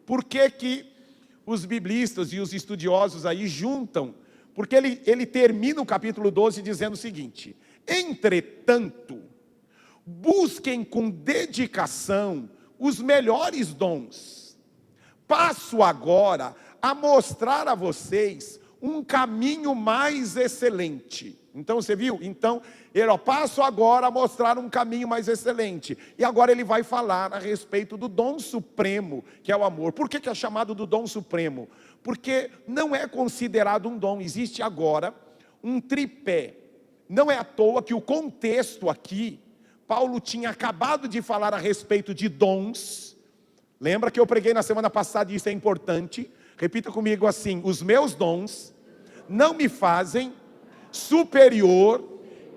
Por que que os biblistas e os estudiosos aí juntam? Porque ele termina o capítulo 12 dizendo o seguinte: entretanto, busquem com dedicação os melhores dons. Passo agora a mostrar a vocês um caminho mais excelente. Então você viu? Então, passo agora a mostrar um caminho mais excelente. E agora ele vai falar a respeito do dom supremo, que é o amor. Por que é chamado do dom supremo? Porque não é considerado um dom. Existe agora um tripé. Não é à toa que o contexto aqui, Paulo tinha acabado de falar a respeito de dons. Lembra que eu preguei na semana passada e isso é importante? Repita comigo assim: os meus dons não me fazem superior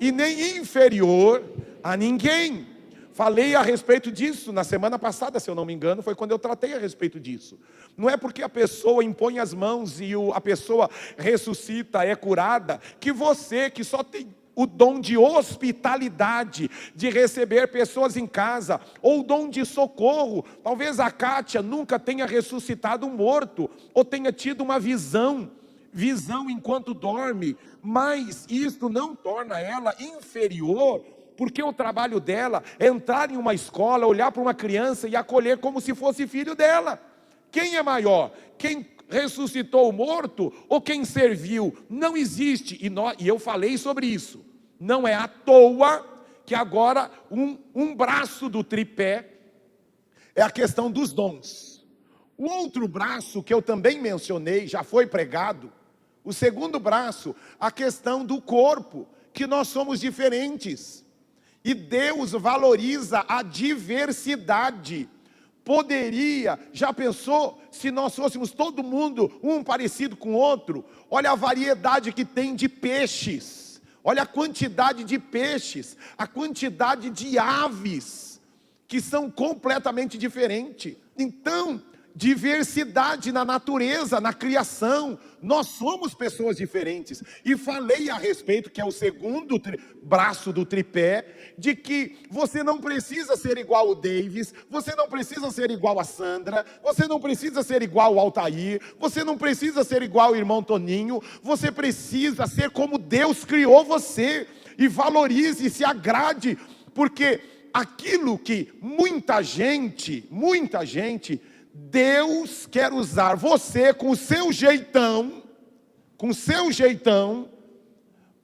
e nem inferior a ninguém. Falei a respeito disso na semana passada, se eu não me engano, foi quando eu tratei a respeito disso. Não é porque a pessoa impõe as mãos e a pessoa ressuscita, é curada, que você que só tem o dom de hospitalidade, de receber pessoas em casa, ou o dom de socorro. Talvez a Kátia nunca tenha ressuscitado um morto, ou tenha tido uma visão enquanto dorme, mas isto não torna ela inferior, porque o trabalho dela é entrar em uma escola, olhar para uma criança e acolher como se fosse filho dela. Quem é maior? Quem ressuscitou o morto ou quem serviu? Não existe, e eu falei sobre isso. Não é à toa que agora um braço do tripé é a questão dos dons. O outro braço que eu também mencionei, já foi pregado, o segundo braço, a questão do corpo, que nós somos diferentes. E Deus valoriza a diversidade. Já pensou se nós fôssemos todo mundo um parecido com o outro? Olha a variedade que tem de peixes, olha a quantidade de peixes, a quantidade de aves, que são completamente diferentes. Então, diversidade na natureza, na criação, nós somos pessoas diferentes. E falei a respeito, que é o segundo braço do tripé, de que você não precisa ser igual ao Davis, você não precisa ser igual a Sandra, você não precisa ser igual ao Altair, você não precisa ser igual ao irmão Toninho, você precisa ser como Deus criou você, e valorize e se agrade, porque aquilo que muita gente, Deus quer usar você com o seu jeitão,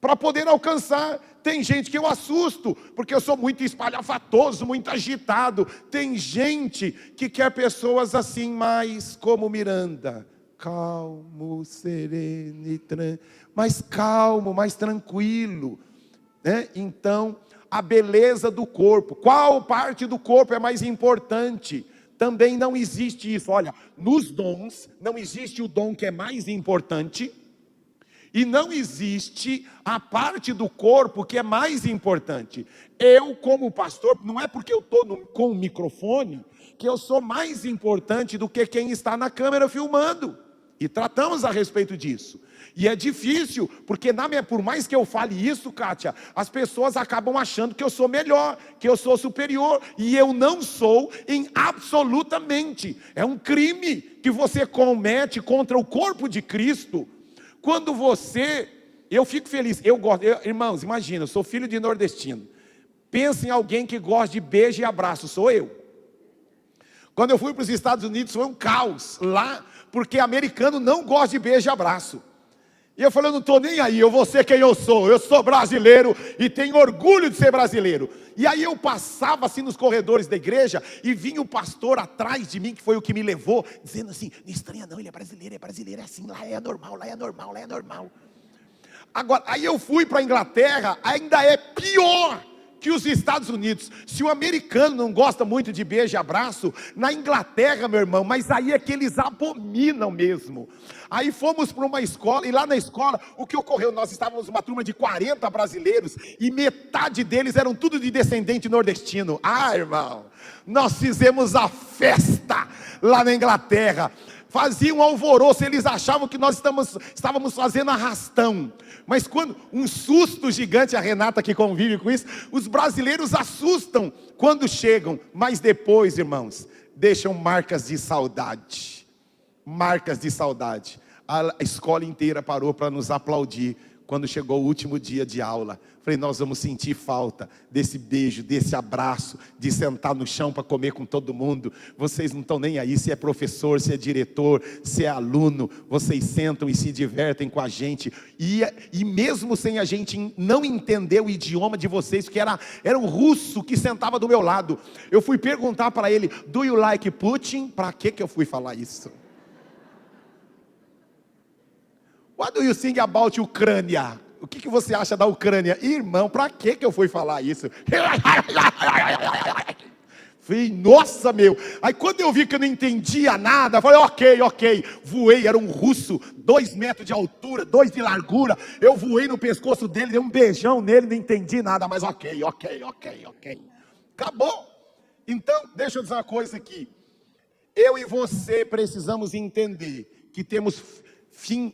para poder alcançar. Tem gente que eu assusto, porque eu sou muito espalhafatoso, muito agitado. Tem gente que quer pessoas assim, mais como Miranda, calmo, sereno e mais calmo, mais tranquilo, né? Então, a beleza do corpo, qual parte do corpo é mais importante? Também não existe isso. Olha, nos dons, não existe o dom que é mais importante, e não existe a parte do corpo que é mais importante. Eu, como pastor, não é porque eu estou com o microfone, que eu sou mais importante do que quem está na câmera filmando. E tratamos a respeito disso. E é difícil, porque por mais que eu fale isso, Kátia, as pessoas acabam achando que eu sou melhor, que eu sou superior, e eu não sou em absolutamente. É um crime que você comete contra o corpo de Cristo, quando eu fico feliz, irmãos, imagina, eu sou filho de nordestino, pensa em alguém que gosta de beijo e abraço, sou eu. Quando eu fui para os Estados Unidos, foi um caos lá, porque americano não gosta de beijo e abraço. E eu falei, eu não estou nem aí, eu vou ser quem eu sou brasileiro e tenho orgulho de ser brasileiro. E aí eu passava assim nos corredores da igreja e vinha o pastor atrás de mim, que foi o que me levou, dizendo assim, não estranha não, ele é brasileiro, é assim, lá é normal, lá é normal, lá é normal. Agora, aí eu fui para a Inglaterra, ainda é pior que os Estados Unidos. Se o americano não gosta muito de beijo e abraço, na Inglaterra, meu irmão, mas aí é que eles abominam mesmo. Aí fomos para uma escola, e lá na escola, o que ocorreu? Nós estávamos uma turma de 40 brasileiros, e metade deles eram tudo de descendente nordestino. Ah, irmão, nós fizemos a festa lá na Inglaterra. Faziam alvoroço, eles achavam que nós estávamos fazendo arrastão. Mas quando, um susto gigante, a Renata que convive com isso, os brasileiros assustam quando chegam, mas depois, irmãos, deixam marcas de saudade. marcas de saudade. A escola inteira parou para nos aplaudir quando chegou o último dia de aula. Falei, nós vamos sentir falta desse beijo, desse abraço, de sentar no chão para comer com todo mundo. Vocês não estão nem aí se é professor, se é diretor, se é aluno. Vocês sentam e se divertem com a gente. E mesmo sem a gente não entender o idioma de vocês, que era um russo que sentava do meu lado. Eu fui perguntar para ele, do you like Putin? Para que eu fui falar isso? What do you think about Ucrânia? O que você acha da Ucrânia? Irmão, para que eu fui falar isso? Falei, nossa meu. Aí quando eu vi que eu não entendia nada, falei, ok. Voei, era um russo, 2 metros de altura, 2 de largura. Eu voei no pescoço dele, dei um beijão nele, não entendi nada, mas ok. Acabou. Então, deixa eu dizer uma coisa aqui. Eu e você precisamos entender que temos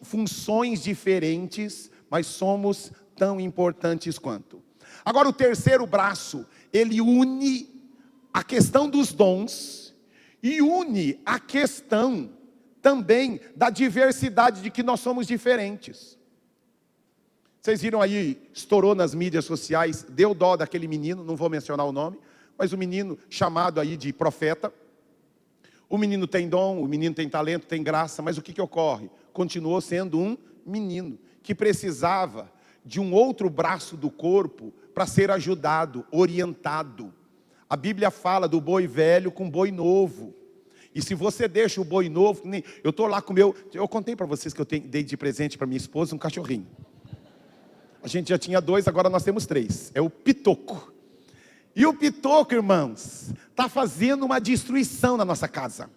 funções diferentes, mas somos tão importantes quanto. Agora o terceiro braço, ele une a questão dos dons e une a questão também da diversidade, de que nós somos diferentes. Vocês viram aí, estourou nas mídias sociais, deu dó daquele menino, não vou mencionar o nome, mas o menino chamado aí de profeta. O menino tem dom, o menino tem talento, tem graça, mas o que ocorre? Continuou sendo um menino que precisava de um outro braço do corpo para ser ajudado, orientado. A Bíblia fala do boi velho com boi novo. E se você deixa o boi novo, eu estou lá com o meu... Eu contei para vocês que eu dei de presente para minha esposa um cachorrinho. A gente já tinha 2, agora nós temos 3. É o Pitoco. E o Pitoco, irmãos, está fazendo uma destruição na nossa casa.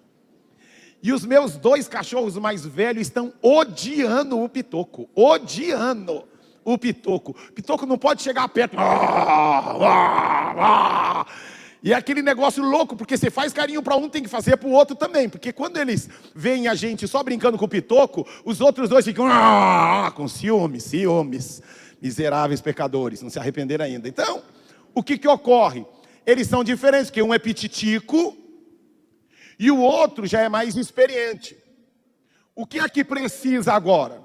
E os meus 2 cachorros mais velhos estão odiando o Pitoco. Odiando o Pitoco. O Pitoco não pode chegar perto. E é aquele negócio louco, porque você faz carinho para um, tem que fazer para o outro também. Porque quando eles veem a gente só brincando com o Pitoco, os outros 2 ficam com ciúmes. Miseráveis pecadores, não se arrependeram ainda. Então, o que ocorre? Eles são diferentes, porque um é pititico e o outro já é mais experiente. O que é que precisa agora?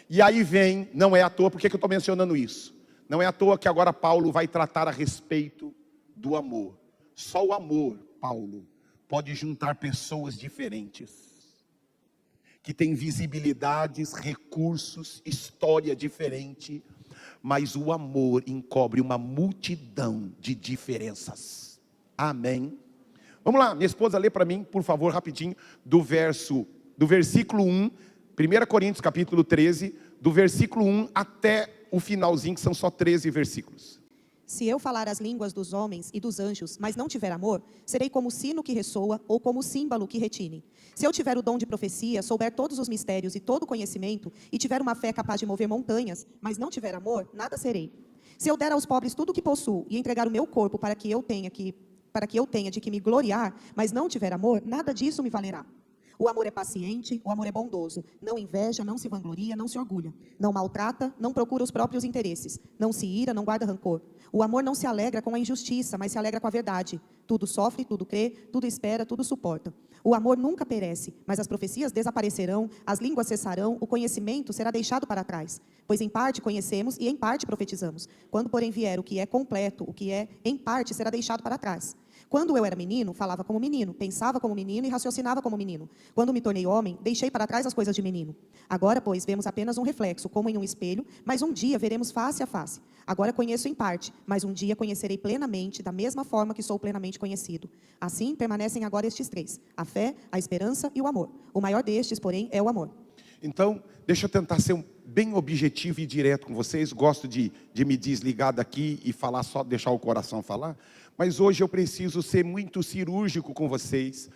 E aí vem, não é à toa, por que eu estou mencionando isso? Não é à toa que agora Paulo vai tratar a respeito do amor. Só o amor, Paulo, pode juntar pessoas diferentes, que têm visibilidades, recursos, história diferente, mas o amor encobre uma multidão de diferenças. Amém? Vamos lá, minha esposa lê para mim, por favor, rapidinho, do versículo 1, 1 Coríntios capítulo 13, do versículo 1 até o finalzinho, que são só 13 versículos. Se eu falar as línguas dos homens e dos anjos, mas não tiver amor, serei como o sino que ressoa ou como o símbolo que retine. Se eu tiver o dom de profecia, souber todos os mistérios e todo o conhecimento, e tiver uma fé capaz de mover montanhas, mas não tiver amor, nada serei. Se eu der aos pobres tudo o que possuo e entregar o meu corpo para que eu tenha de que me gloriar, mas não tiver amor, nada disso me valerá. O amor é paciente, o amor é bondoso, não inveja, não se vangloria, não se orgulha, não maltrata, não procura os próprios interesses, não se ira, não guarda rancor. O amor não se alegra com a injustiça, mas se alegra com a verdade. Tudo sofre, tudo crê, tudo espera, tudo suporta. O amor nunca perece, mas as profecias desaparecerão, as línguas cessarão, o conhecimento será deixado para trás. Pois em parte conhecemos e em parte profetizamos. Quando, porém, vier o que é completo, o que é em parte será deixado para trás. Quando eu era menino, falava como menino, pensava como menino e raciocinava como menino. Quando me tornei homem, deixei para trás as coisas de menino. Agora, pois, vemos apenas um reflexo, como em um espelho, mas um dia veremos face a face. Agora conheço em parte, mas um dia conhecerei plenamente, da mesma forma que sou plenamente conhecido. Assim, permanecem agora estes 3, a fé, a esperança e o amor. O maior destes, porém, é o amor. Então, deixa eu tentar ser bem objetivo e direto com vocês. Gosto de me desligar daqui e falar só, deixar o coração falar. Mas hoje eu preciso ser muito cirúrgico com vocês,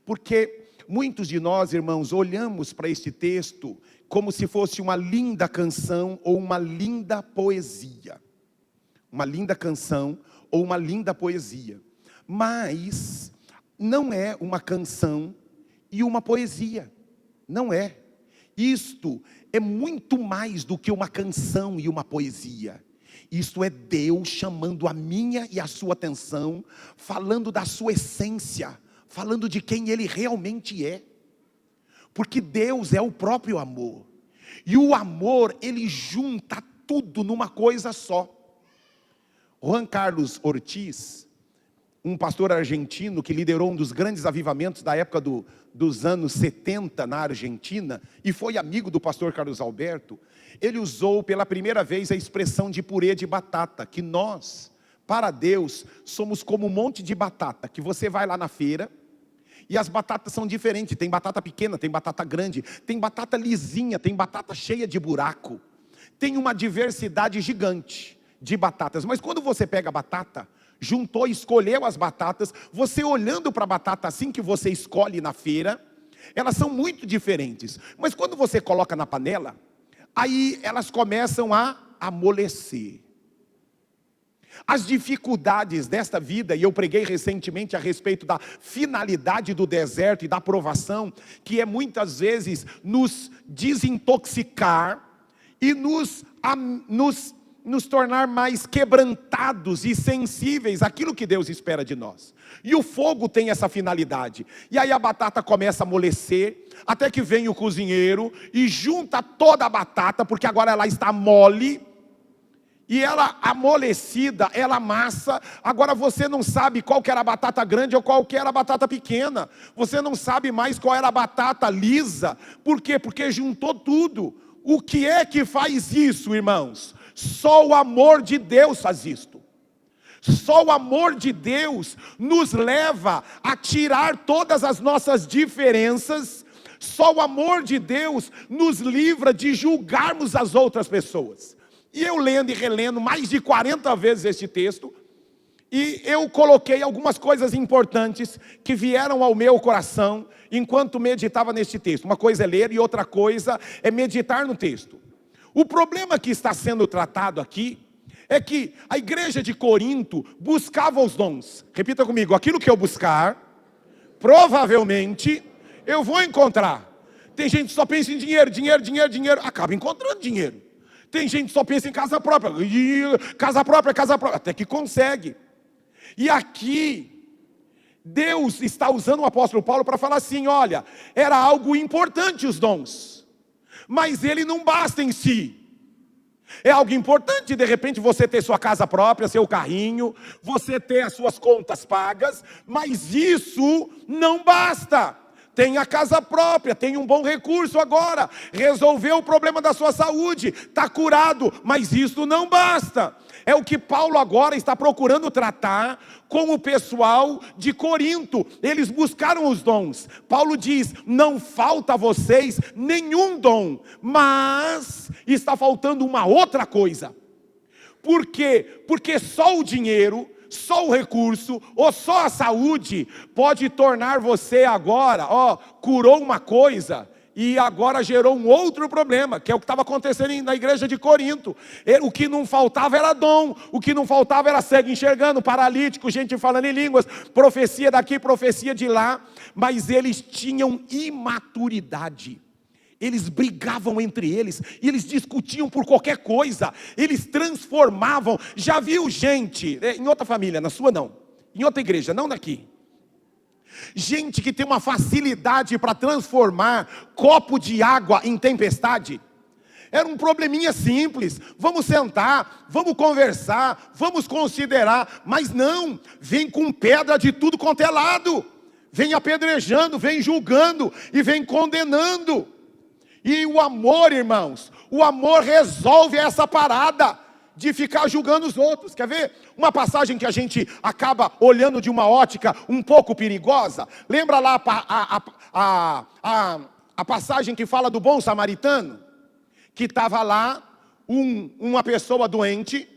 porque muitos de nós, irmãos, olhamos para este texto como se fosse uma linda canção ou uma linda poesia. Uma linda canção ou uma linda poesia. Mas não é uma canção e uma poesia. Não é. Isto é muito mais do que uma canção e uma poesia. Isto é Deus chamando a minha e a sua atenção, falando da sua essência, falando de quem Ele realmente é. Porque Deus é o próprio amor. E o amor, ele junta tudo numa coisa só. Juan Carlos Ortiz, um pastor argentino que liderou um dos grandes avivamentos da época dos anos 70 na Argentina, e foi amigo do pastor Carlos Alberto, ele usou pela primeira vez a expressão de purê de batata, que nós, para Deus, somos como um monte de batata, que você vai lá na feira, e as batatas são diferentes, tem batata pequena, tem batata grande, tem batata lisinha, tem batata cheia de buraco, tem uma diversidade gigante de batatas, mas quando você pega a batata, juntou, escolheu as batatas, você olhando para a batata assim que você escolhe na feira, elas são muito diferentes, mas quando você coloca na panela, aí elas começam a amolecer. As dificuldades desta vida, e eu preguei recentemente a respeito da finalidade do deserto e da provação, que é muitas vezes nos desintoxicar e nos tornar mais quebrantados e sensíveis àquilo que Deus espera de nós. E o fogo tem essa finalidade. E aí a batata começa a amolecer, até que vem o cozinheiro e junta toda a batata, porque agora ela está mole, e ela amolecida, ela amassa. Agora você não sabe qual que era a batata grande ou qual que era a batata pequena. Você não sabe mais qual era a batata lisa. Por quê? Porque juntou tudo. O que é que faz isso, irmãos? Só o amor de Deus faz isto. Só o amor de Deus nos leva a tirar todas as nossas diferenças. Só o amor de Deus nos livra de julgarmos as outras pessoas. E eu lendo e relendo mais de 40 vezes este texto, e eu coloquei algumas coisas importantes que vieram ao meu coração enquanto meditava neste texto. Uma coisa é ler e outra coisa é meditar no texto. O problema que está sendo tratado aqui é que a igreja de Corinto buscava os dons. Repita comigo: aquilo que eu buscar, provavelmente eu vou encontrar. Tem gente que só pensa em dinheiro, dinheiro, dinheiro, dinheiro, acaba encontrando dinheiro. Tem gente que só pensa em casa própria, até que consegue. E aqui, Deus está usando o apóstolo Paulo para falar assim: olha, era algo importante os dons, mas ele não basta em si. É algo importante, de repente, você ter sua casa própria, seu carrinho, você ter as suas contas pagas, mas isso não basta. Tem a casa própria, tem um bom recurso agora, resolveu o problema da sua saúde, está curado, mas isso não basta. É o que Paulo agora está procurando tratar com o pessoal de Corinto. Eles buscaram os dons. Paulo diz: não falta a vocês nenhum dom, mas está faltando uma outra coisa. Por quê? Porque só o dinheiro, só o recurso, ou só a saúde pode tornar você agora, curou uma coisa e agora gerou um outro problema, que é o que estava acontecendo na igreja de Corinto. O que não faltava era dom, o que não faltava era cego enxergando, paralítico, gente falando em línguas, profecia daqui, profecia de lá, mas eles tinham imaturidade. Eles brigavam entre eles, e eles discutiam por qualquer coisa, eles transformavam. Já viu gente, em outra família, na sua não, em outra igreja, não daqui, gente que tem uma facilidade para transformar copo de água em tempestade? Era um probleminha simples, vamos sentar, vamos conversar, vamos considerar, mas não, vem com pedra de tudo quanto é lado, vem apedrejando, vem julgando e vem condenando. E o amor, irmãos, o amor resolve essa parada de ficar julgando os outros. Quer ver uma passagem que a gente acaba olhando de uma ótica um pouco perigosa? Lembra lá a passagem que fala do bom samaritano? Que estava lá uma pessoa doente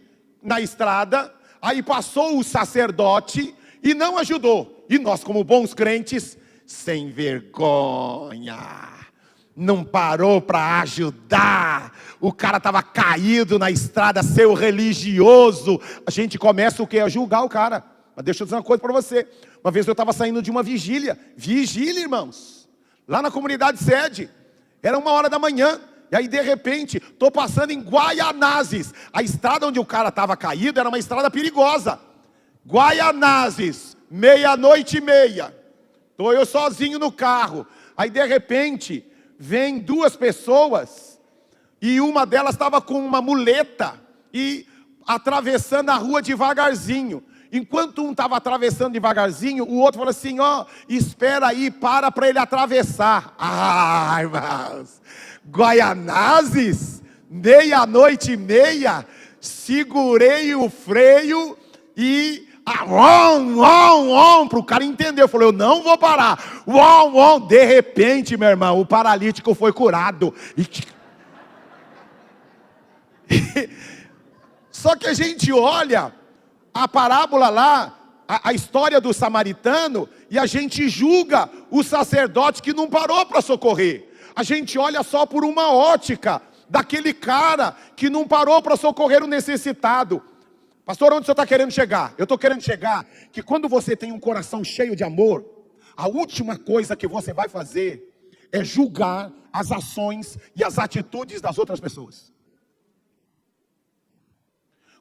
na estrada, aí passou o sacerdote e não ajudou. E nós, como bons crentes, sem vergonha, não parou para ajudar. O cara estava caído na estrada, seu religioso. A gente começa o quê? A julgar o cara. Mas deixa eu dizer uma coisa para você. Uma vez eu estava saindo de uma vigília, irmãos, lá na comunidade sede. Era 1h da manhã. E aí de repente, estou passando em Guaianazes. A estrada onde o cara estava caído era uma estrada perigosa. Guaianazes, 00:30. Estou eu sozinho no carro. Aí de repente, vem duas pessoas, e uma delas estava com uma muleta, e atravessando a rua devagarzinho. Enquanto um estava atravessando devagarzinho, o outro falou assim, ó, espera aí, para ele atravessar. Ai, irmãos, Guaianazes, 00:30, segurei o freio e para o cara entender. Eu falei, eu não vou parar. De repente, meu irmão, o paralítico foi curado. Só que a gente olha a parábola lá, a história do samaritano, e a gente julga o sacerdote que não parou para socorrer. A gente olha só por uma ótica daquele cara que não parou para socorrer o necessitado. Pastor, onde o senhor está querendo chegar? Eu estou querendo chegar que quando você tem um coração cheio de amor, a última coisa que você vai fazer é julgar as ações e as atitudes das outras pessoas.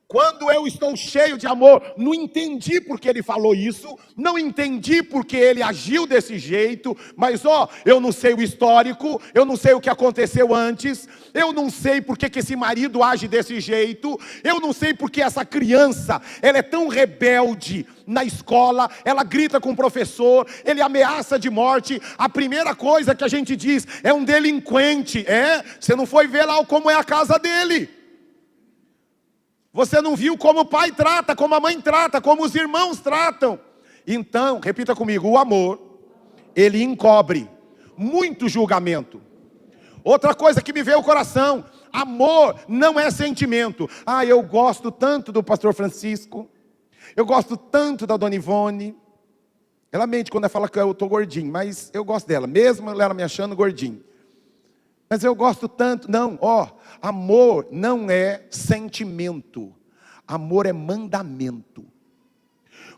Quando eu estou cheio de amor, não entendi porque ele falou isso, não entendi porque ele agiu desse jeito, mas eu não sei o histórico, eu não sei o que aconteceu antes, eu não sei porque que esse marido age desse jeito, eu não sei porque essa criança, ela é tão rebelde na escola, ela grita com o professor, ele ameaça de morte. A primeira coisa que a gente diz, é um delinquente. Você não foi ver lá como é a casa dele. Você não viu como o pai trata, como a mãe trata, como os irmãos tratam. Então, repita comigo, o amor, ele encobre muito julgamento. Outra coisa que me veio ao coração, amor não é sentimento. Eu gosto tanto do pastor Francisco, eu gosto tanto da dona Ivone. Ela mente quando ela fala que eu estou gordinho, mas eu gosto dela, mesmo ela me achando gordinho. Mas eu gosto tanto, não, amor não é sentimento, amor é mandamento.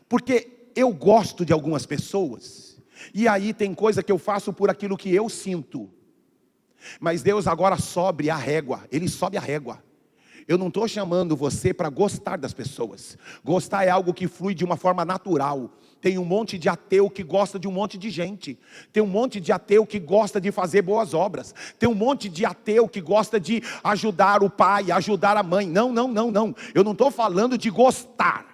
Porque eu gosto de algumas pessoas, e aí tem coisa que eu faço por aquilo que eu sinto. Mas Deus agora sobe a régua, Ele sobe a régua. Eu não estou chamando você para gostar das pessoas. Gostar é algo que flui de uma forma natural. Tem um monte de ateu que gosta de um monte de gente. Tem um monte de ateu que gosta de fazer boas obras. Tem um monte de ateu que gosta de ajudar o pai, ajudar a mãe. Não. Eu não estou falando de gostar.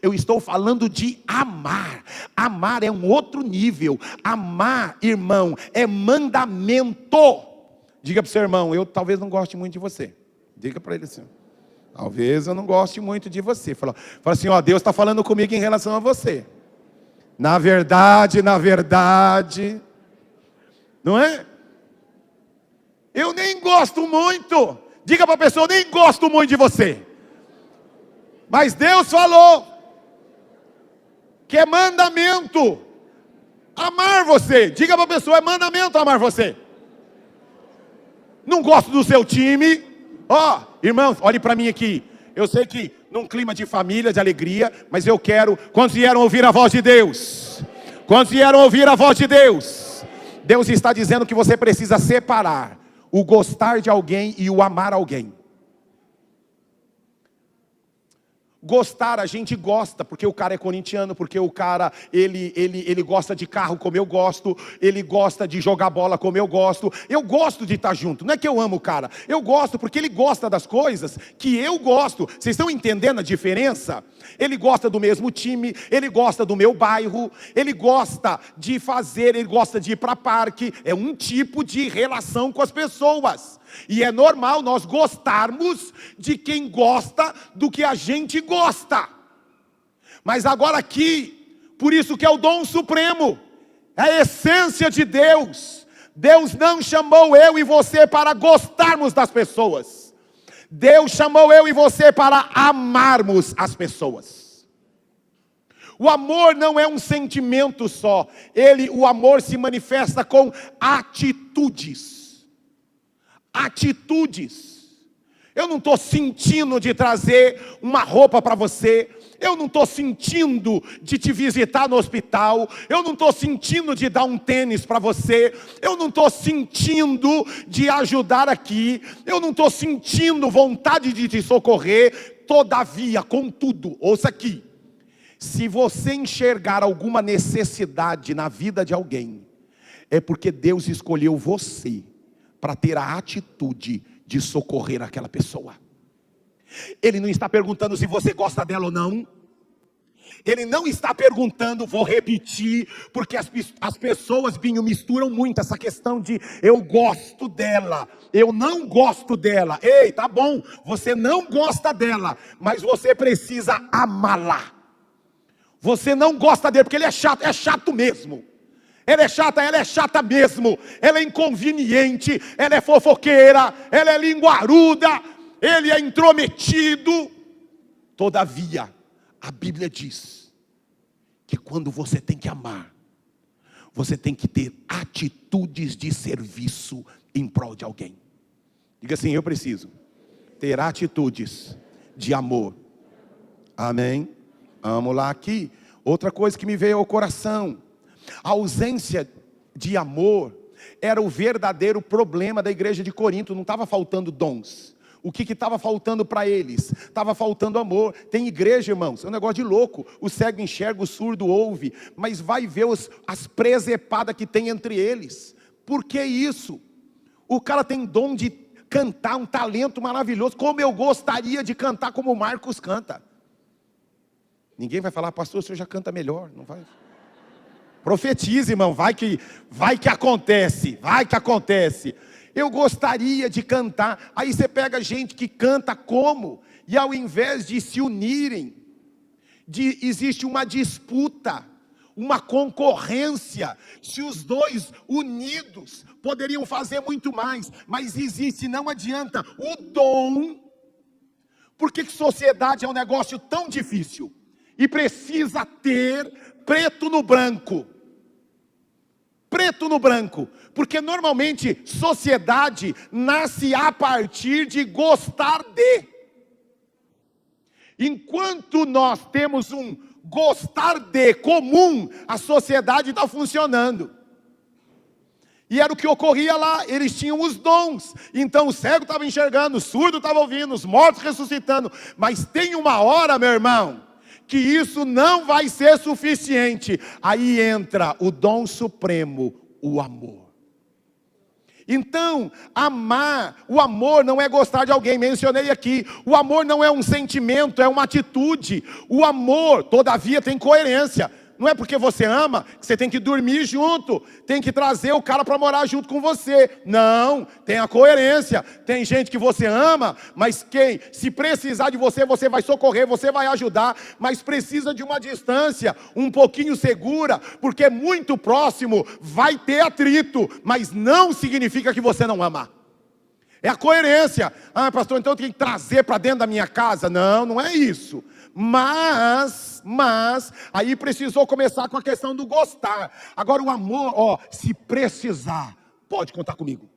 Eu estou falando de amar. Amar é um outro nível. Amar, irmão, é mandamento. Diga para o seu irmão, eu talvez não goste muito de você. Diga para ele assim, talvez eu não goste muito de você. Fala assim, Deus está falando comigo em relação a você. Na verdade, não é? Eu nem gosto muito. Diga para a pessoa, eu nem gosto muito de você. Mas Deus falou que é mandamento amar você. Diga para a pessoa, é mandamento amar você. Não gosto do seu time. Irmãos, olhe para mim aqui. Eu sei que num clima de família, de alegria, mas eu quero, quantos vieram ouvir a voz de Deus? Quantos vieram ouvir a voz de Deus? Deus está dizendo que você precisa separar o gostar de alguém e o amar alguém. Gostar, a gente gosta, porque o cara é corintiano, porque o cara, ele gosta de carro como eu gosto, ele gosta de jogar bola como eu gosto de estar junto, não é que eu amo o cara, eu gosto porque ele gosta das coisas que eu gosto. Vocês estão entendendo a diferença? Ele gosta do mesmo time, ele gosta do meu bairro, ele gosta de fazer, ele gosta de ir para parque, é um tipo de relação com as pessoas. E é normal nós gostarmos de quem gosta do que a gente gosta. Mas agora aqui, por isso que é o dom supremo, é a essência de Deus. Deus não chamou eu e você para gostarmos das pessoas. Deus chamou eu e você para amarmos as pessoas. O amor não é um sentimento só. O amor se manifesta com atitudes. Eu não estou sentindo de trazer uma roupa para você. Eu não estou sentindo de te visitar no hospital. Eu não estou sentindo de dar um tênis para você. Eu não estou sentindo de ajudar aqui. Eu não estou sentindo vontade de te socorrer. Todavia, contudo, ouça aqui. Se você enxergar alguma necessidade na vida de alguém, é porque Deus escolheu você para ter a atitude de socorrer aquela pessoa. Ele não está perguntando se você gosta dela ou não. Ele não está perguntando, vou repetir, porque as pessoas misturam muito essa questão de eu gosto dela, eu não gosto dela. Ei, tá bom, você não gosta dela, mas você precisa amá-la. Você não gosta dele porque ele é chato mesmo. Ela é chata mesmo, ela é inconveniente, ela é fofoqueira, ela é linguaruda, ele é intrometido. Todavia, a Bíblia diz que quando você tem que amar, você tem que ter atitudes de serviço em prol de alguém. Diga assim, eu preciso ter atitudes de amor. Amém? Vamos lá aqui. Outra coisa que me veio ao coração. A ausência de amor era o verdadeiro problema da igreja de Corinto. Não estava faltando dons. O que estava faltando para eles? Estava faltando amor. Tem igreja, irmãos, é um negócio de louco. O cego enxerga, o surdo ouve, mas vai ver as presepadas que tem entre eles. Por que isso? O cara tem dom de cantar, um talento maravilhoso. Como eu gostaria de cantar como o Marcos canta. Ninguém vai falar, pastor, o senhor já canta melhor. Não vai. Profetize, irmão, vai que acontece, Eu gostaria de cantar. Aí você pega gente que canta como, e ao invés de se unirem, existe uma disputa, uma concorrência. Se os dois unidos poderiam fazer muito mais, mas existe, não adianta, o dom. Por que sociedade é um negócio tão difícil? E precisa ter preto no branco. Preto no branco. Porque normalmente sociedade nasce a partir de gostar de. Enquanto nós temos um gostar de comum, a sociedade está funcionando. E era o que ocorria lá, eles tinham os dons. Então o cego estava enxergando, o surdo estava ouvindo, os mortos ressuscitando. Mas tem uma hora, meu irmão, que isso não vai ser suficiente. Aí entra o dom supremo, o amor. Então, amar, o amor não é gostar de alguém, mencionei aqui. O amor não é um sentimento, é uma atitude. O amor, todavia, tem coerência. Não é porque você ama que você tem que dormir junto, tem que trazer o cara para morar junto com você. Não, tem a coerência. Tem gente que você ama, mas se precisar de você, você vai socorrer, você vai ajudar, mas precisa de uma distância um pouquinho segura, porque muito próximo vai ter atrito, mas não significa que você não ama. É a coerência. Ah, pastor, então eu tenho que trazer para dentro da minha casa. Não, não é isso. Mas, aí precisou começar com a questão do gostar. Agora o amor, se precisar, pode contar comigo.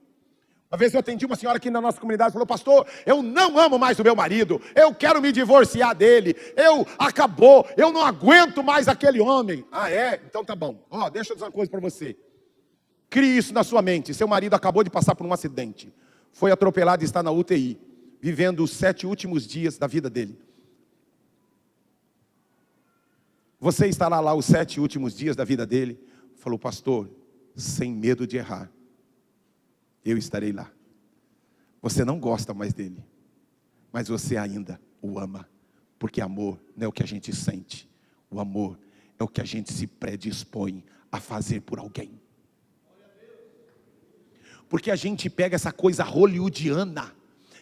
Uma vez eu atendi uma senhora aqui na nossa comunidade e falou, pastor, eu não amo mais o meu marido, eu quero me divorciar dele, eu não aguento mais aquele homem. Ah, é? Então tá bom. Deixa eu dizer uma coisa para você. Crie isso na sua mente. Seu marido acabou de passar por um acidente, foi atropelado e está na UTI, vivendo os 7 últimos dias da vida dele. Você estará lá os 7 últimos dias da vida dele. Falou, pastor, sem medo de errar, eu estarei lá. Você não gosta mais dele, mas você ainda o ama. Porque amor não é o que a gente sente. O amor é o que a gente se predispõe a fazer por alguém. Porque a gente pega essa coisa hollywoodiana,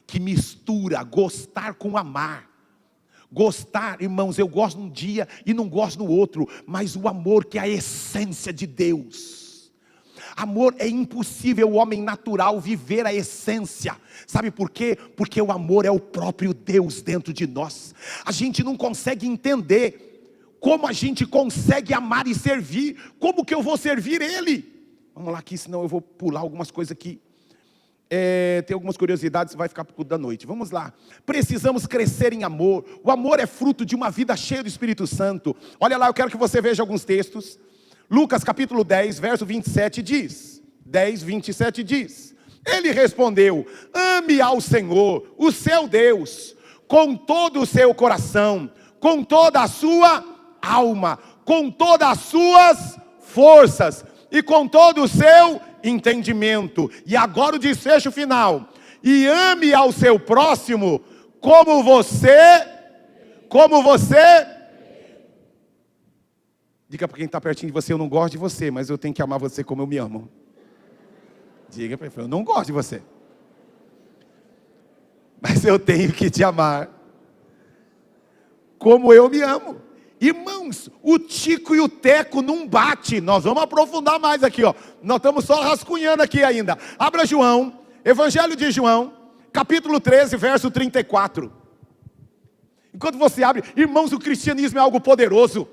que mistura gostar com amar. Gostar, irmãos, eu gosto num dia e não gosto no outro, mas o amor que é a essência de Deus. Amor, é impossível o homem natural viver a essência. Sabe por quê? Porque o amor é o próprio Deus dentro de nós. A gente não consegue entender como a gente consegue amar e servir. Como que eu vou servir Ele? Vamos lá aqui, senão eu vou pular algumas coisas aqui. Tem algumas curiosidades, vai ficar para o culto da noite. Vamos lá. Precisamos crescer em amor. O amor é fruto de uma vida cheia do Espírito Santo. Olha lá, eu quero que você veja alguns textos. Lucas capítulo 10, verso 27 diz. 10, 27 diz. Ele respondeu, ame ao Senhor, o seu Deus, com todo o seu coração, com toda a sua alma, com todas as suas forças. e com todo o seu entendimento. E agora o desfecho final. E ame ao seu próximo como você. Diga para quem está pertinho de você: eu não gosto de você, mas eu tenho que amar você como eu me amo. Diga para ele: eu não gosto de você, mas eu tenho que te amar como eu me amo. Irmãos, o tico e o teco não bate. Nós vamos aprofundar mais aqui, ó. Nós estamos só rascunhando aqui ainda. Abra João, Evangelho de João, capítulo 13, verso 34. Enquanto você abre, irmãos, o cristianismo é algo poderoso.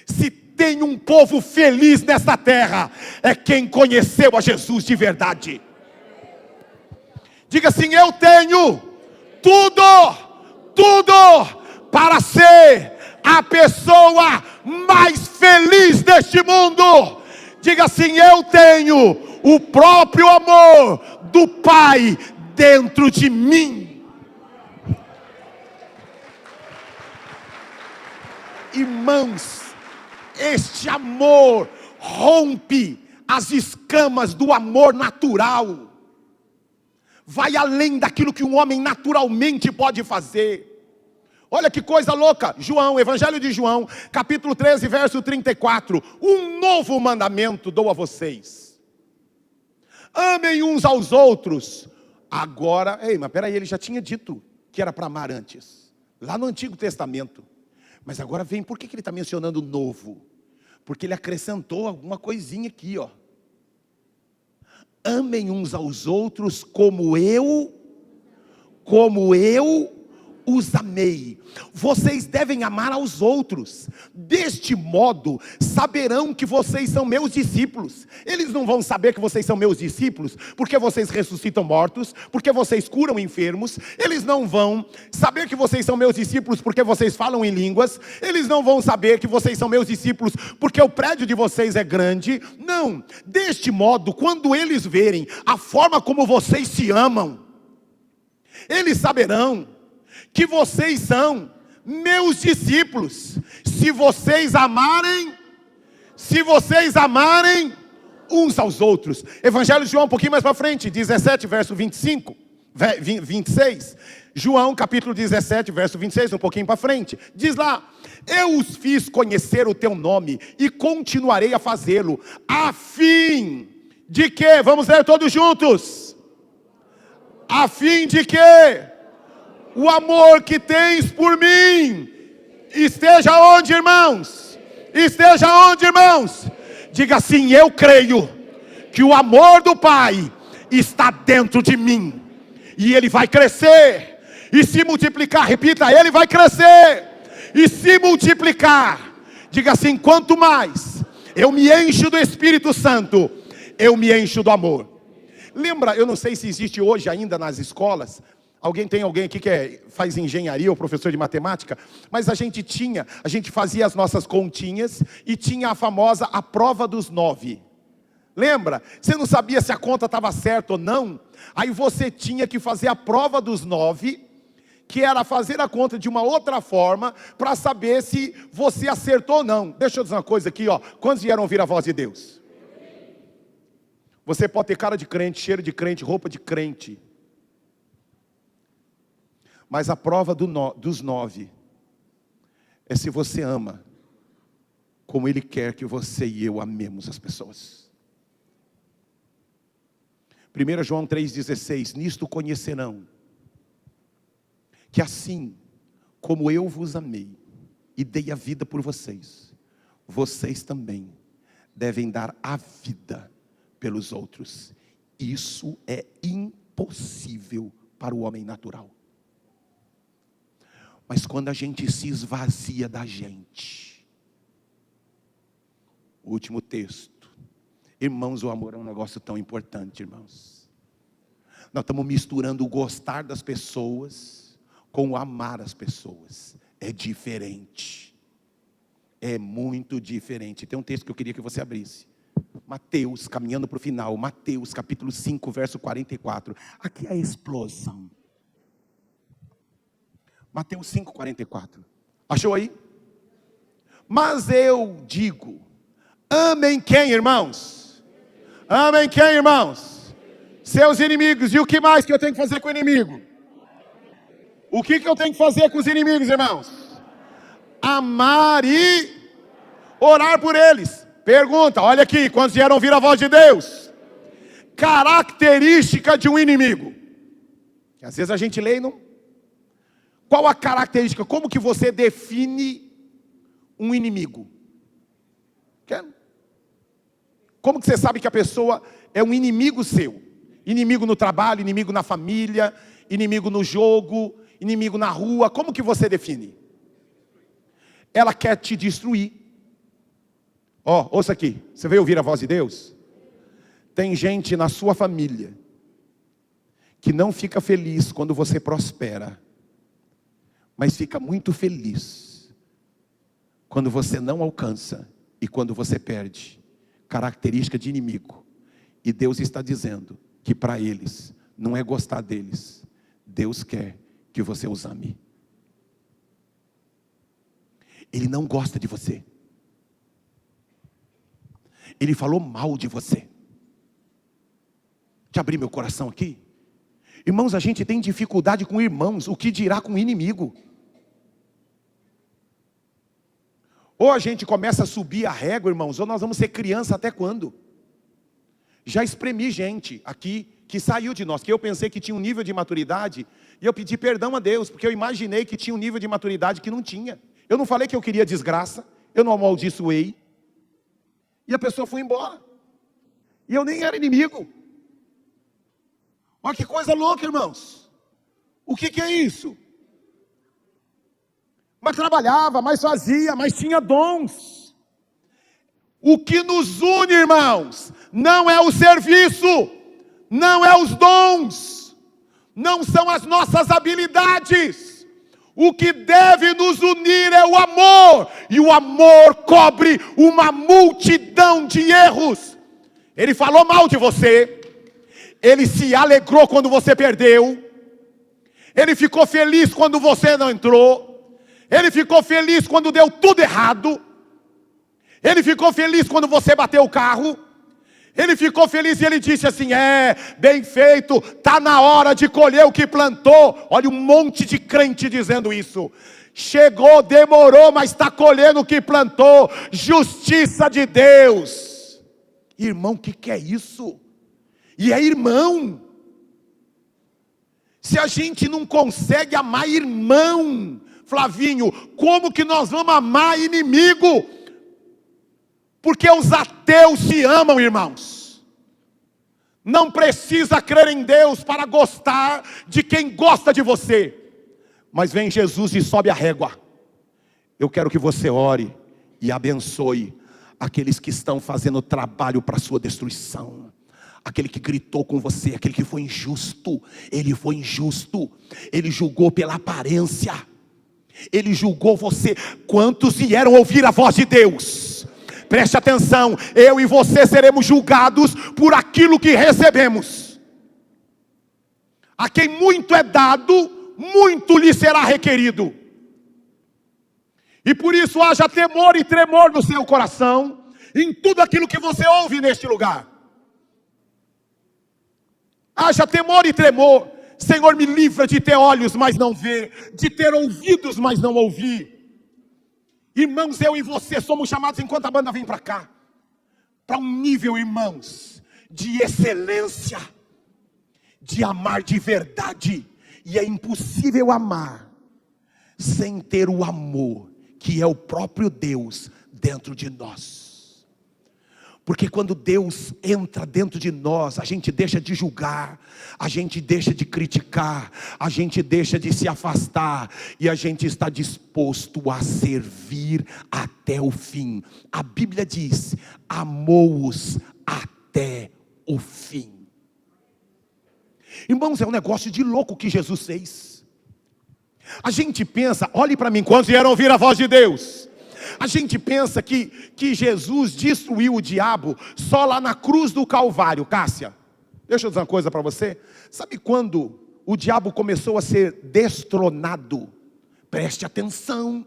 Se tem um povo feliz nesta terra, é quem conheceu a Jesus de verdade. Diga assim: eu tenho tudo para ser a pessoa mais feliz deste mundo. Diga assim: eu tenho o próprio amor do Pai dentro de mim. Irmãos, este amor rompe as escamas do amor natural. Vai além daquilo que um homem naturalmente pode fazer. Olha que coisa louca. João, Evangelho de João, capítulo 13, verso 34. Um novo mandamento dou a vocês: amem uns aos outros. Agora, mas peraí, ele já tinha dito que era para amar antes, lá no Antigo Testamento. Mas agora vem, por que ele está mencionando novo? Porque ele acrescentou alguma coisinha aqui, ó. Amem uns aos outros como eu os amei. Vocês devem amar aos outros. Deste modo, saberão que vocês são meus discípulos. Eles não vão saber que vocês são meus discípulos porque vocês ressuscitam mortos, porque vocês curam enfermos. Eles não vão saber que vocês são meus discípulos porque vocês falam em línguas. Eles não vão saber que vocês são meus discípulos porque o prédio de vocês é grande. Não. Deste modo, quando eles verem a forma como vocês se amam, eles saberão que vocês são meus discípulos, se vocês amarem uns aos outros. Evangelho de João, um pouquinho mais para frente, 17, verso 26. João, capítulo 17, verso 26, um pouquinho para frente. Diz lá: eu os fiz conhecer o teu nome e continuarei a fazê-lo, a fim de que, vamos ler todos juntos, a fim de que o amor que tens por mim esteja onde, irmãos? Esteja onde, irmãos? Diga assim: eu creio que o amor do Pai está dentro de mim, e ele vai crescer e se multiplicar. Repita: ele vai crescer e se multiplicar. Diga assim: quanto mais eu me encho do Espírito Santo, eu me encho do amor. Lembra, eu não sei se existe hoje ainda nas escolas. Tem alguém aqui que faz engenharia ou professor de matemática? Mas a gente fazia as nossas continhas e tinha a famosa a prova dos 9. Lembra? Você não sabia se a conta estava certa ou não? Aí você tinha que fazer a prova dos 9, que era fazer a conta de uma outra forma, para saber se você acertou ou não. Deixa eu dizer uma coisa aqui, ó. Quantos vieram ouvir a voz de Deus? Você pode ter cara de crente, cheiro de crente, roupa de crente, mas a prova dos 9 é se você ama como Ele quer que você e eu amemos as pessoas. 1 João 3,16: nisto conhecerão que assim como eu vos amei e dei a vida por vocês, vocês também devem dar a vida pelos outros. Isso é impossível para o homem natural. Mas quando a gente se esvazia da gente. Último texto. Irmãos, o amor é um negócio tão importante, irmãos. Nós estamos misturando o gostar das pessoas com o amar as pessoas. É diferente. É muito diferente. Tem um texto que eu queria que você abrisse. Mateus, caminhando para o final. Mateus, capítulo 5, verso 44. Aqui é a explosão. Mateus 5,44. Achou aí? Mas eu digo: Amem quem, irmãos? Amem quem, irmãos? Seus inimigos. E o que mais que eu tenho que fazer com o inimigo? O que eu tenho que fazer com os inimigos, irmãos? Amar e orar por eles. Pergunta, olha aqui, quantos vieram ouvir a voz de Deus? Característica de um inimigo. Às vezes a gente lê e não... Qual a característica? Como que você define um inimigo? Como que você sabe que a pessoa é um inimigo seu? Inimigo no trabalho, inimigo na família, inimigo no jogo, inimigo na rua. Como que você define? Ela quer te destruir. Ó, ouça aqui. Você veio ouvir a voz de Deus? Tem gente na sua família que não fica feliz quando você prospera, mas fica muito feliz quando você não alcança e quando você perde. Característica de inimigo. E Deus está dizendo que para eles não é gostar deles. Deus quer que você os ame. Ele não gosta de você. Ele falou mal de você. Deixa eu abrir meu coração aqui. Irmãos, a gente tem dificuldade com irmãos, o que dirá com o inimigo? Ou a gente começa a subir a régua, irmãos, ou nós vamos ser criança até quando? Já espremi gente aqui que saiu de nós, que eu pensei que tinha um nível de maturidade, e eu pedi perdão a Deus, porque eu imaginei que tinha um nível de maturidade que não tinha. Eu não falei que eu queria desgraça, eu não amaldiçoei, e a pessoa foi embora. E eu nem era inimigo. Olha que coisa louca, irmãos. O que é isso? Mas trabalhava, mas fazia, mas tinha dons. O que nos une, irmãos, não é o serviço, não é os dons, não são as nossas habilidades. O que deve nos unir é o amor, e o amor cobre uma multidão de erros. Ele falou mal de você, ele se alegrou quando você perdeu, ele ficou feliz quando você não entrou, ele ficou feliz quando deu tudo errado, ele ficou feliz quando você bateu o carro, ele ficou feliz e ele disse assim, bem feito, está na hora de colher o que plantou. Olha um monte de crente dizendo isso. Chegou, demorou, mas está colhendo o que plantou. Justiça de Deus. Irmão, o que é isso? E é irmão. Se a gente não consegue amar irmão, Flavinho, como que nós vamos amar inimigo? Porque os ateus se amam, irmãos. Não precisa crer em Deus para gostar de quem gosta de você. Mas vem Jesus e sobe a régua. Eu quero que você ore e abençoe aqueles que estão fazendo trabalho para a sua destruição. Aquele que gritou com você, aquele que foi injusto. Ele foi injusto. Ele julgou pela aparência. Ele julgou você. Quantos vieram ouvir a voz de Deus? Preste atenção, eu e você seremos julgados por aquilo que recebemos. A quem muito é dado, muito lhe será requerido. E por isso haja temor e tremor no seu coração, em tudo aquilo que você ouve neste lugar. Haja temor e tremor. Senhor, me livra de ter olhos, mas não ver, de ter ouvidos, mas não ouvir. Irmãos, eu e você somos chamados, enquanto a banda vem para cá, para um nível, irmãos, de excelência, de amar de verdade. E é impossível amar sem ter o amor, que é o próprio Deus dentro de nós. Porque quando Deus entra dentro de nós, a gente deixa de julgar, a gente deixa de criticar, a gente deixa de se afastar, e a gente está disposto a servir até o fim. A Bíblia diz, amou-os até o fim. Irmãos, é um negócio de louco que Jesus fez. A gente pensa, olhe para mim, quantos vieram ouvir a voz de Deus? A gente pensa que Jesus destruiu o diabo só lá na cruz do Calvário. Cássia, deixa eu dizer uma coisa para você. Sabe quando o diabo começou a ser destronado? Preste atenção,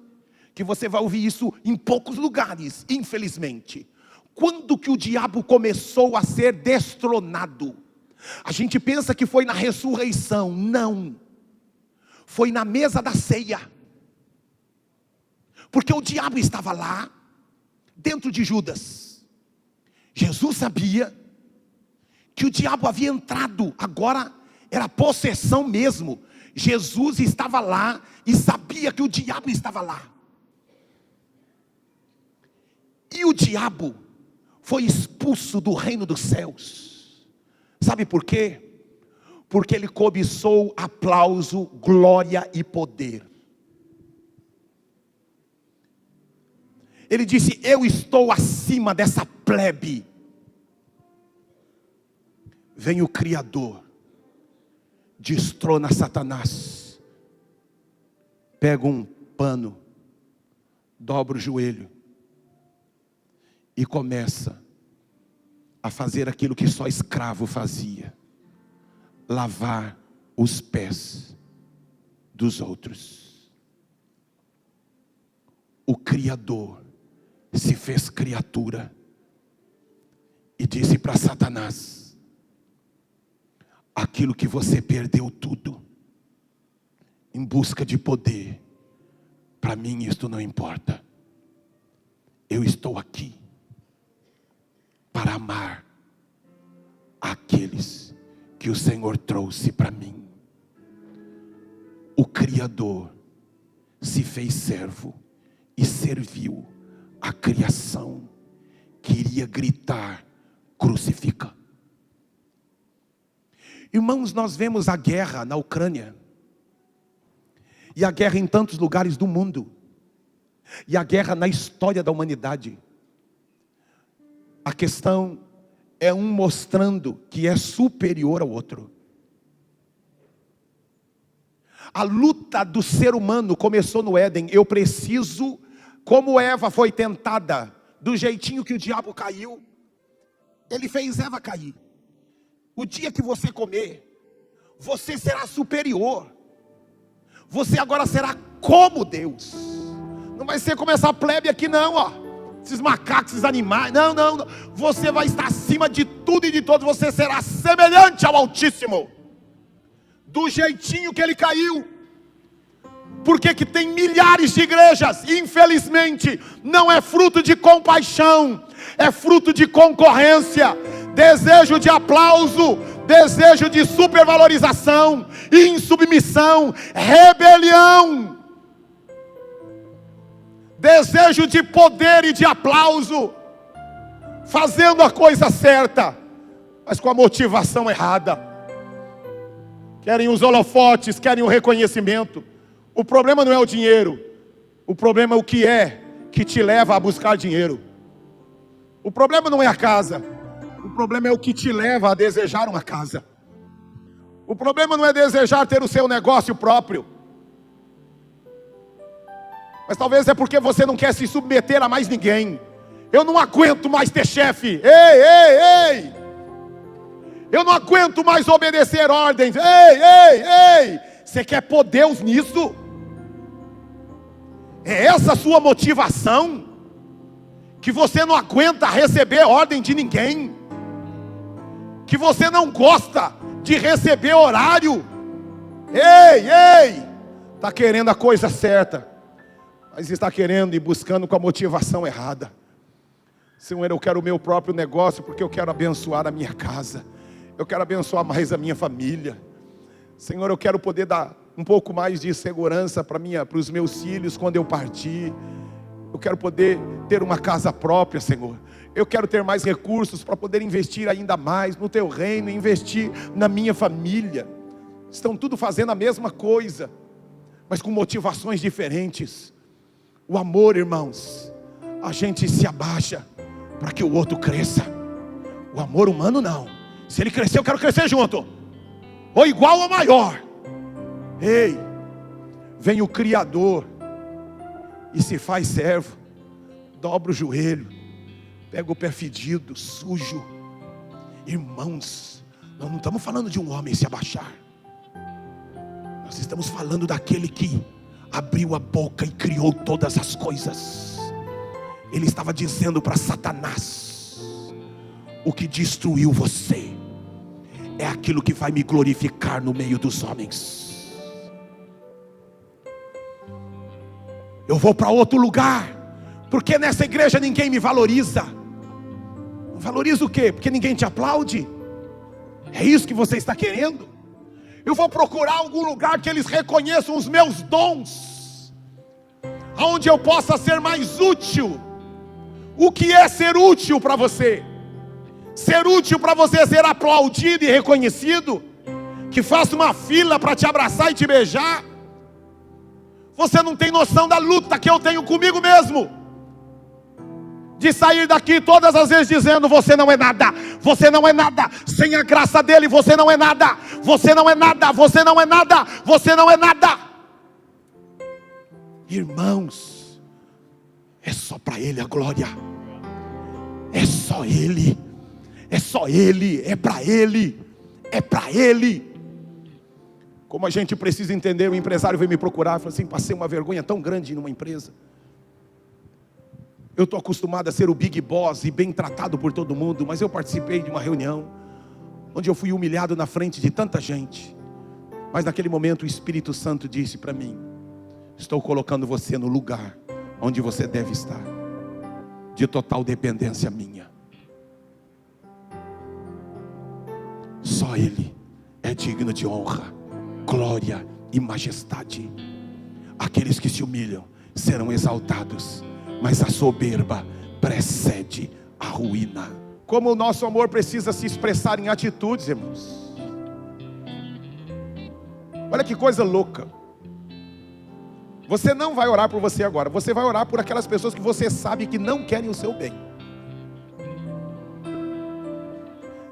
que você vai ouvir isso em poucos lugares, infelizmente. Quando que o diabo começou a ser destronado? A gente pensa que foi na ressurreição. Não. Foi na mesa da ceia. Porque o diabo estava lá, dentro de Judas. Jesus sabia que o diabo havia entrado. Agora era possessão mesmo. Jesus estava lá e sabia que o diabo estava lá. E o diabo foi expulso do reino dos céus. Sabe por quê? Porque ele cobiçou aplauso, glória e poder. Ele disse: eu estou acima dessa plebe. Vem o Criador, destrona Satanás, pega um pano, dobra o joelho e começa a fazer aquilo que só escravo fazia: lavar os pés dos outros. O Criador se fez criatura e disse para Satanás: aquilo que você perdeu tudo em busca de poder, para mim isto não importa. Eu estou aqui para amar aqueles que o Senhor trouxe para mim. O Criador se fez servo e serviu a criação. Queria gritar: crucifica. Irmãos, nós vemos a guerra na Ucrânia, e a guerra em tantos lugares do mundo, e a guerra na história da humanidade. A questão é um mostrando que é superior ao outro. A luta do ser humano começou no Éden. Eu preciso, como Eva foi tentada, do jeitinho que o diabo caiu, ele fez Eva cair. O dia que você comer, você será superior. Você agora será como Deus. Não vai ser como essa plebe aqui não, ó. Esses macacos, esses animais. Não, não, não. Você vai estar acima de tudo e de todos. Você será semelhante ao Altíssimo. Do jeitinho que ele caiu. Porque que tem milhares de igrejas, infelizmente, não é fruto de compaixão, é fruto de concorrência, desejo de aplauso, desejo de supervalorização, insubmissão, rebelião, desejo de poder e de aplauso, fazendo a coisa certa, mas com a motivação errada. Querem os holofotes, querem o reconhecimento. O problema não é o dinheiro, o problema é o que é que te leva a buscar dinheiro. O problema não é a casa, o problema é o que te leva a desejar uma casa. O problema não é desejar ter o seu negócio próprio, mas talvez é porque você não quer se submeter a mais ninguém. Eu não aguento mais ter chefe. Ei! Eu não aguento mais obedecer ordens. Ei! Você quer pôr Deus nisso? É essa a sua motivação? Que você não aguenta receber ordem de ninguém? Que você não gosta de receber horário? Ei! Está querendo a coisa certa, mas está querendo e buscando com a motivação errada. Senhor, eu quero o meu próprio negócio porque eu quero abençoar a minha casa. Eu quero abençoar mais a minha família. Senhor, eu quero poder dar um pouco mais de segurança para os meus filhos quando eu partir. Eu quero poder ter uma casa própria, Senhor. Eu quero ter mais recursos para poder investir ainda mais no Teu reino, investir na minha família. Estão tudo fazendo a mesma coisa, mas com motivações diferentes. O amor, irmãos, a gente se abaixa para que o outro cresça. O amor humano não. Se ele crescer, eu quero crescer junto, ou igual ou maior. Ei, vem o Criador e se faz servo, dobra o joelho, pega o pé fedido, sujo. Irmãos, nós não estamos falando de um homem se abaixar, nós estamos falando daquele que abriu a boca e criou todas as coisas. Ele estava dizendo para Satanás: o que destruiu você é aquilo que vai me glorificar no meio dos homens. Eu vou para outro lugar, porque nessa igreja ninguém me valoriza. Valoriza o quê? Porque ninguém te aplaude? É isso que você está querendo? Eu vou procurar algum lugar que eles reconheçam os meus dons, aonde eu possa ser mais útil. O que é ser útil para você? Ser útil para você é ser aplaudido e reconhecido, que faça uma fila para te abraçar e te beijar. Você não tem noção da luta que eu tenho comigo mesmo, de sair daqui todas as vezes dizendo: você não é nada, você não é nada, sem a graça dele você não é nada, você não é nada, você não é nada, você não é nada. Irmãos, é só para ele a glória, é só ele, é só ele, é para ele, é para ele. Como a gente precisa entender, o empresário veio me procurar, falou assim: passei uma vergonha tão grande numa empresa. Eu estou acostumado a ser o big boss e bem tratado por todo mundo, mas eu participei de uma reunião onde eu fui humilhado na frente de tanta gente. Mas naquele momento o Espírito Santo disse para mim: estou colocando você no lugar onde você deve estar, de total dependência minha. Só Ele é digno de honra, glória e majestade. Aqueles que se humilham serão exaltados, mas a soberba precede a ruína. Como o nosso amor precisa se expressar em atitudes, irmãos. Olha que coisa louca. Você não vai orar por você agora, você vai orar por aquelas pessoas que você sabe que não querem o seu bem.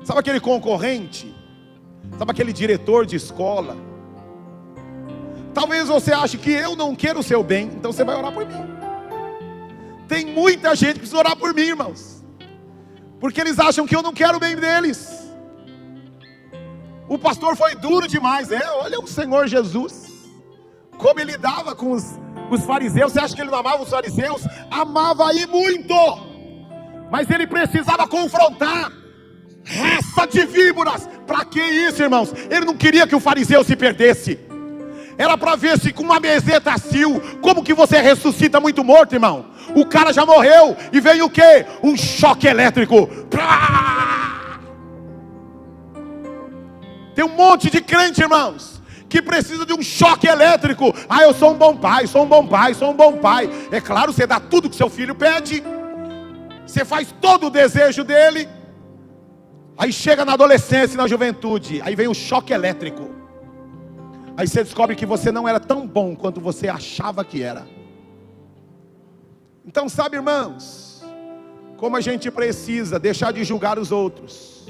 Sabe aquele concorrente? Sabe aquele diretor de escola? Talvez você ache que eu não quero o seu bem, então você vai orar por mim. Tem muita gente que precisa orar por mim, irmãos, porque eles acham que eu não quero o bem deles. O pastor foi duro demais. Olha o Senhor Jesus, como ele lidava com os fariseus. Você acha que ele não amava os fariseus? Amava e muito, mas ele precisava confrontar. Raça de víboras. Para que isso, irmãos? Ele não queria que o fariseu se perdesse. Era para ver se com uma bezetacil, como que você ressuscita muito morto, irmão? O cara já morreu e veio o quê? Um choque elétrico. Tem um monte de crente, irmãos, que precisa de um choque elétrico. Eu sou um bom pai, sou um bom pai, sou um bom pai. É claro, você dá tudo que seu filho pede, você faz todo o desejo dele. Aí chega na adolescência e na juventude, aí vem o choque elétrico. Aí você descobre que você não era tão bom quanto você achava que era. Então, sabe, irmãos, como a gente precisa deixar de julgar os outros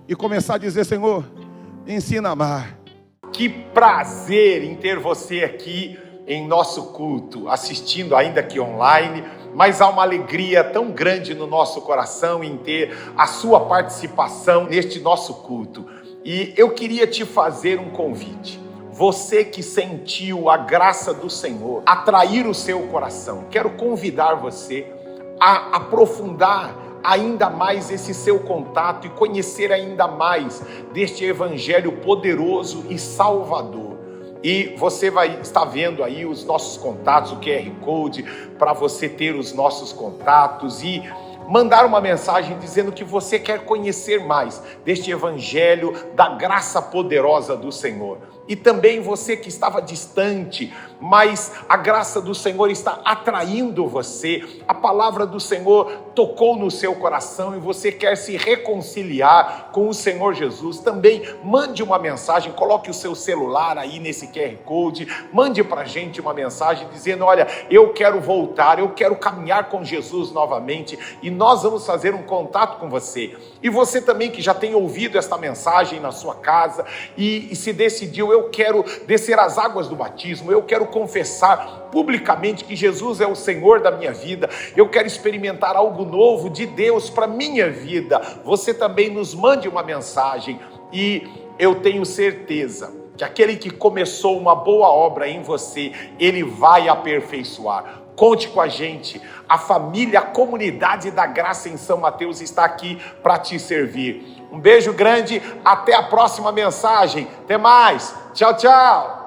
e começar a dizer: Senhor, me ensina a amar. Que prazer em ter você aqui em nosso culto, assistindo ainda aqui online. Mas há uma alegria tão grande no nosso coração em ter a sua participação neste nosso culto. E eu queria te fazer um convite. Você que sentiu a graça do Senhor atrair o seu coração, quero convidar você a aprofundar ainda mais esse seu contato e conhecer ainda mais deste evangelho poderoso e salvador. E você vai estar vendo aí os nossos contatos, o QR Code, para você ter os nossos contatos e mandar uma mensagem dizendo que você quer conhecer mais deste evangelho da graça poderosa do Senhor. E também você que estava distante, mas a graça do Senhor está atraindo você, a palavra do Senhor tocou no seu coração e você quer se reconciliar com o Senhor Jesus. Também mande uma mensagem, coloque o seu celular aí nesse QR Code, mande para a gente uma mensagem dizendo: olha, eu quero voltar, eu quero caminhar com Jesus novamente, e nós vamos fazer um contato com você. E você também que já tem ouvido esta mensagem na sua casa e se decidiu: eu quero descer as águas do batismo, eu quero confessar publicamente que Jesus é o Senhor da minha vida, eu quero experimentar algo novo de Deus para minha vida. Você também nos mande uma mensagem e eu tenho certeza que aquele que começou uma boa obra em você, ele vai aperfeiçoar. conte com a gente. A família, a comunidade da Graça em São Mateus está aqui para te servir. Um beijo grande, até a próxima mensagem. Até mais. Tchau, tchau.